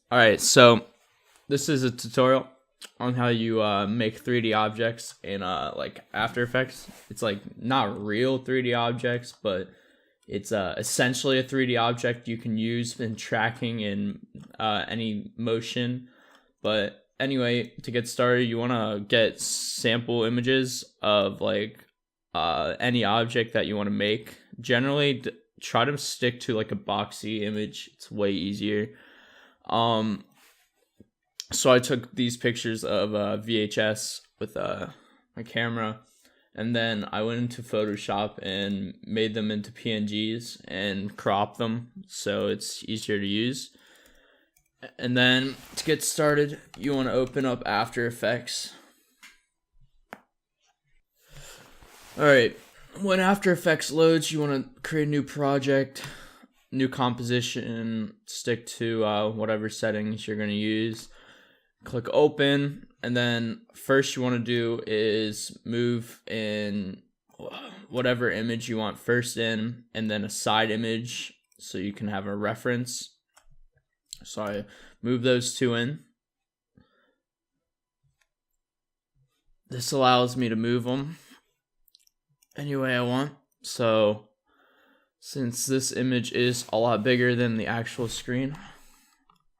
All right, so this is a tutorial on how you make 3D objects in like After Effects. It's like not real 3D objects, but it's essentially a 3D object you can use in tracking in any motion. But anyway, to get started, you want to get sample images of like any object that you want to make. Generally, try to stick to like a boxy image. It's way easier. So I took these pictures of VHS with my camera, and then I went into Photoshop and made them into PNGs and cropped them so it's easier to use. And then to get started, you want to open up After Effects. Alright, when After Effects loads, you want to create a new project, new composition, stick to whatever settings you're going to use. Click open, and then first you want to do is move in whatever image you want first in, and then a side image so you can have a reference. So I move those two in. This allows me to move them any way I want. So since this image is a lot bigger than the actual screen,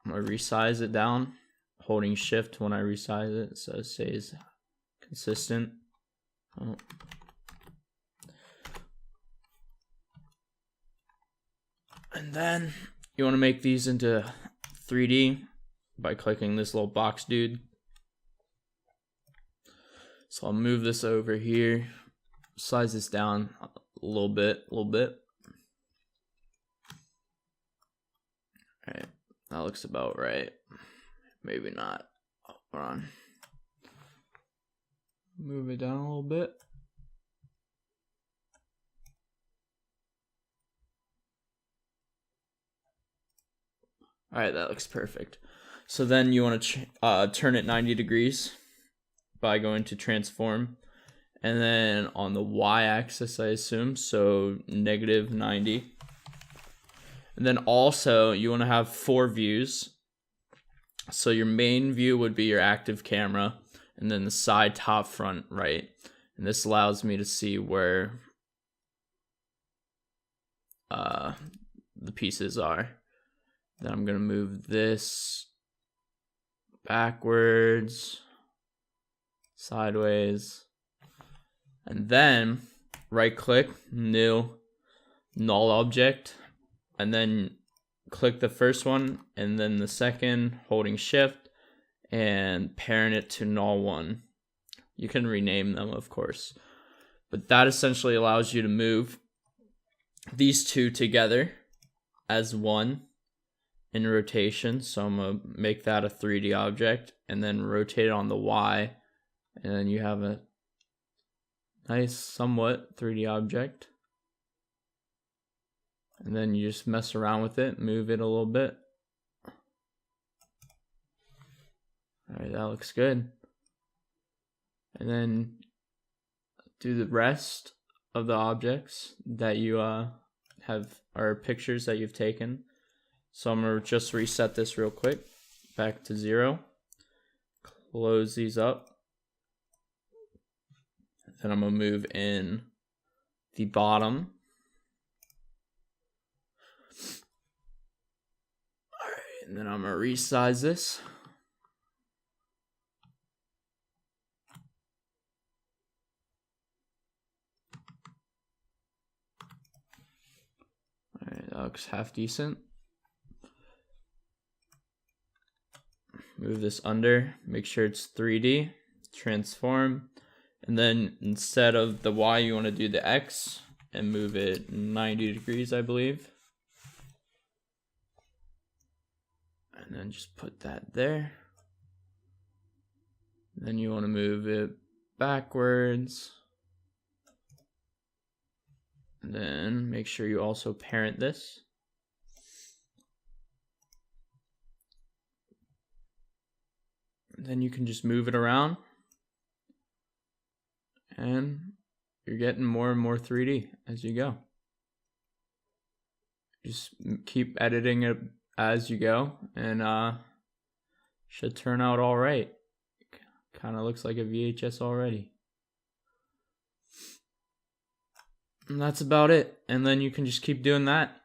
I'm going to resize it down, holding shift when I resize it so it stays consistent. And then you want to make these into 3D by clicking this little box dude. So I'll move this over here, size this down a little bit. Alright, that looks about right. Maybe not. Hold on. Move it down a little bit. Alright, that looks perfect. So then you want to turn it 90 degrees by going to transform. And then on the y-axis, I assume, so -90. And then also, you want to have 4 views. So your main view would be your active camera, and then the side, top, front, right. And this allows me to see where the pieces are. Then I'm going to move this backwards, sideways, and then right click, new, null object, and then click the first one and then the second, holding shift, and parent it to null one. You can rename them, of course, but that essentially allows you to move these two together as one in rotation. So I'm gonna make that a 3D object and then rotate it on the Y, and then you have a nice somewhat 3D object. And then you just mess around with it, move it a little bit. Alright, that looks good. And then do the rest of the objects that you have, or pictures that you've taken. So I'm going to just reset this real quick, back to 0. Close these up. Then I'm going to move in the bottom. And then I'm going to resize this. Alright, that looks half decent. Move this under, make sure it's 3D, transform, and then instead of the Y, you want to do the X and move it 90 degrees, I believe. And then just put that there. Then you want to move it backwards. And then make sure you also parent this. Then you can just move it around. And you're getting more and more 3D as you go. Just keep editing it as you go, and Should turn out all right. Kind of looks like a VHS already. And that's about it. And then you can just keep doing that